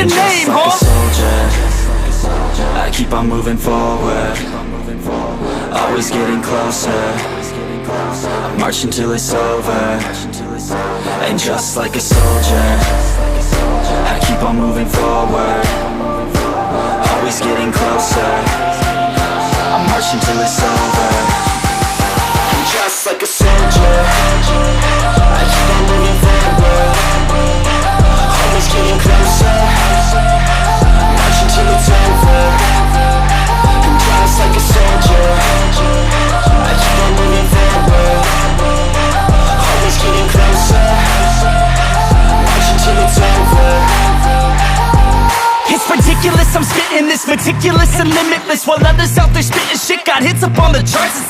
your name, like huh? a soldier, I keep on moving forward, always getting closer. I'm marching till it's over. And just like a soldier, I keep on moving forward, always getting closer. I'm marching till it's over. And just like a soldier, I keep on moving forward, always getting closer. I'm marching till it's over. And just like a soldier, I keep on moving forward, always getting closer. I'm marching till it's over. It's ridiculous, I'm spitting this meticulous and limitless, while others out there spitting shit got hits up on the charts.